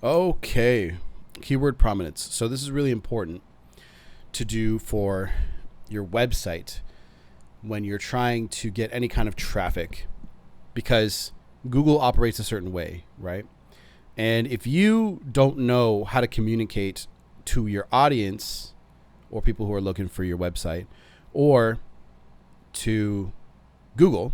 Okay, keyword prominence. So this is really important to do for your website when you're trying to get any kind of traffic, because Google operates a certain way, right? And if you don't know how to communicate to your audience or people who are looking for your website or to Google,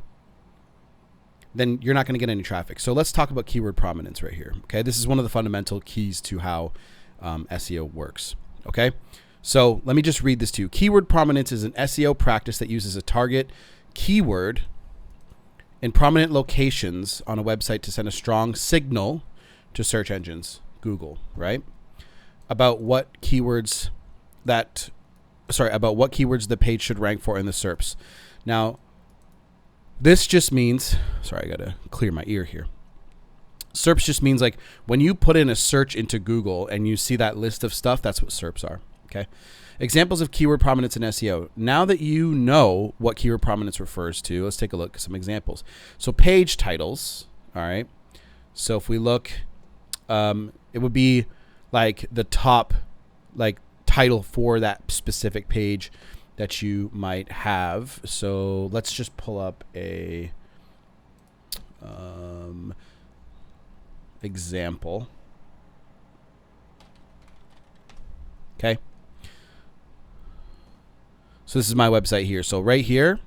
then you're not going to get any traffic. So let's talk about keyword prominence right here. Okay, this is one of the fundamental keys to how SEO works. Okay, so let me just read this to you. Keyword prominence is an SEO practice that uses a target keyword in prominent locations on a website to send a strong signal to search engines, Google, right? About what keywords the page should rank for in the SERPs. Now, this just means, sorry, I got to clear my ear here. SERPs just means like when you put in a search into Google and you see that list of stuff, that's what SERPs are, okay? Examples of keyword prominence in SEO. Now that you know what keyword prominence refers to, let's take a look at some examples. So page titles, all right? So if we look, it would be like the top like title for that specific page that you might have. So let's just pull up a example. Okay. So this is my website here. So right here,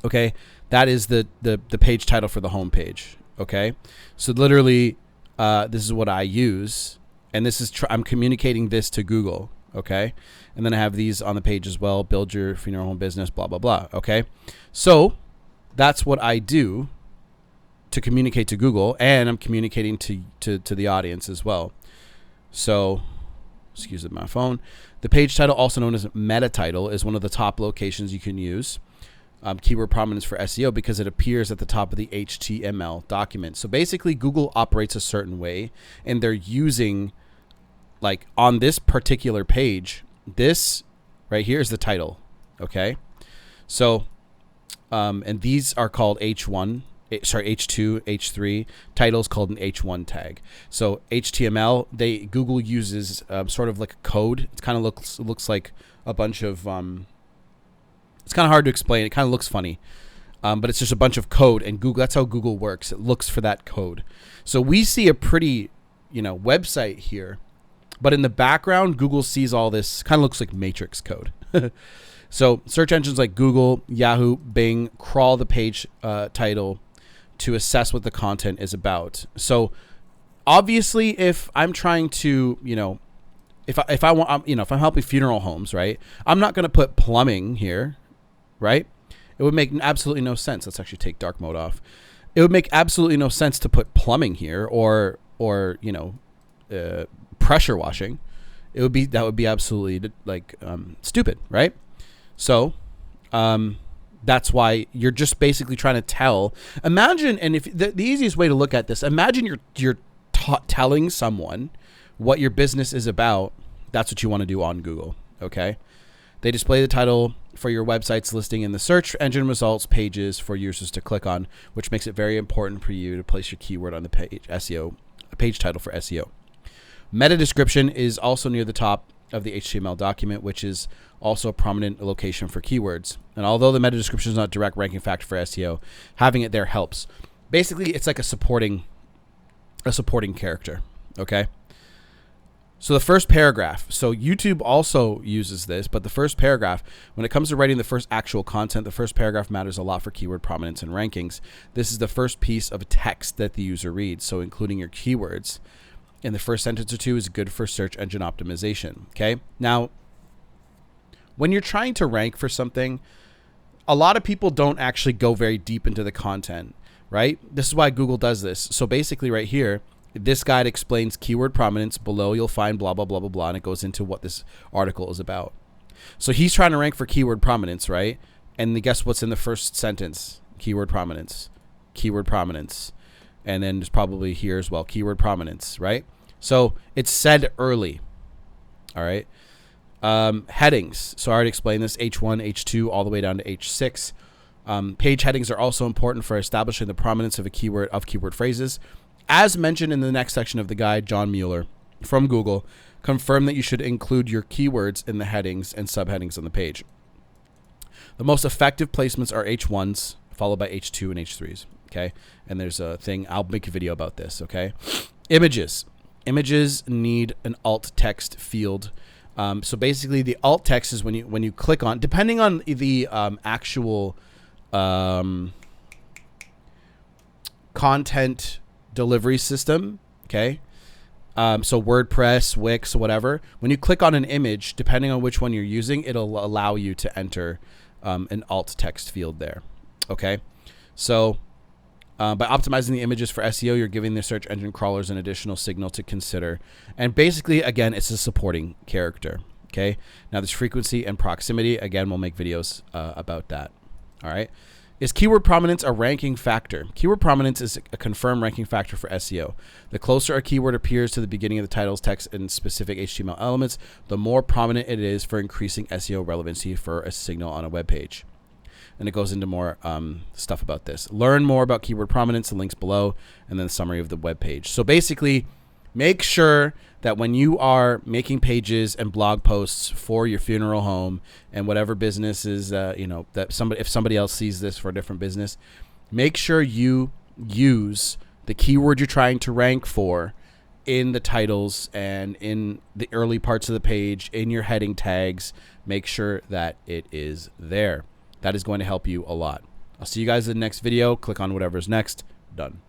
okay, that is the page title for the home page. Okay. So literally, this is what I use, and this is I'm communicating this to Google. Okay. And then I have these on the page as well. Build your funeral home business, blah, blah, blah. Okay. So that's what I do to communicate to Google, and I'm communicating to the audience as well. So, excuse my phone. The page title, also known as meta title, is one of the top locations you can use. Keyword prominence for SEO because it appears at the top of the HTML document. So basically Google operates a certain way, and they're using, like on this particular page, this right here is the title. Okay. So, and these are called H2, H3. Titles called an H1 tag. So HTML, Google uses sort of like a code. It kind of looks like a bunch of, it's kind of hard to explain. It kind of looks funny, but it's just a bunch of code, and Google, that's how Google works. It looks for that code. So we see a pretty, website here, but in the background, Google sees all this, kind of looks like matrix code. So search engines like Google, Yahoo, Bing crawl the page title to assess what the content is about. So obviously, if I'm trying to, if I want, if I'm helping funeral homes, right, I'm not going to put plumbing here, right? It would make absolutely no sense. Let's actually take dark mode off. It would make absolutely no sense to put plumbing here or pressure washing. That would be absolutely like stupid, right? So that's why you're just basically trying to tell. Imagine, and if the easiest way to look at this, imagine you're telling someone what your business is about. That's what you want to do on Google. Okay. They display the title for your website's listing in the search engine results pages for users to click on, which makes it very important for you to place your keyword on the page page title for SEO. Meta description is also near the top of the HTML document, which is also a prominent location for keywords. And although the meta description is not a direct ranking factor for SEO, having it there helps. Basically, it's like a supporting character. Okay. So the first paragraph, so YouTube also uses this, but the first paragraph, when it comes to writing the first actual content, the first paragraph matters a lot for keyword prominence and rankings. This is the first piece of text that the user reads. So including your keywords in the first sentence or two is good for search engine optimization. Okay. Now, when you're trying to rank for something, a lot of people don't actually go very deep into the content, right? This is why Google does this. So basically right here, this guide explains keyword prominence. Below, you'll find blah, blah, blah, blah, blah, and it goes into what this article is about. So he's trying to rank for keyword prominence, right? And guess what's in the first sentence? Keyword prominence. And then there's probably here as well, keyword prominence, right? So it's said early, all right? Headings. So I already explained this, H1, H2, all the way down to H6. Page headings are also important for establishing the prominence of keyword phrases. As mentioned in the next section of the guide, John Mueller from Google confirmed that you should include your keywords in the headings and subheadings on the page. The most effective placements are H1s, followed by H2 and H3s, okay? And there's a thing, I'll make a video about this, okay? Images. Images need an alt text field. So basically the alt text is when you click on, depending on the actual content delivery system, okay? So WordPress, Wix, whatever. When you click on an image, depending on which one you're using, it'll allow you to enter an alt text field there, okay? So by optimizing the images for SEO, you're giving the search engine crawlers an additional signal to consider. And basically, again, it's a supporting character, okay? Now, there's frequency and proximity. Again, we'll make videos about that, all right? Is keyword prominence a ranking factor? Keyword prominence is a confirmed ranking factor for SEO. The closer a keyword appears to the beginning of the titles, text, and specific HTML elements, the more prominent it is for increasing SEO relevancy for a signal on a web page. And it goes into more stuff about this. Learn more about keyword prominence, the links below, and then the summary of the web page. So basically, make sure that when you are making pages and blog posts for your funeral home and whatever business is, that if somebody else sees this for a different business, make sure you use the keyword you're trying to rank for in the titles and in the early parts of the page, in your heading tags. Make sure that it is there. That is going to help you a lot. I'll see you guys in the next video. Click on whatever's next. Done.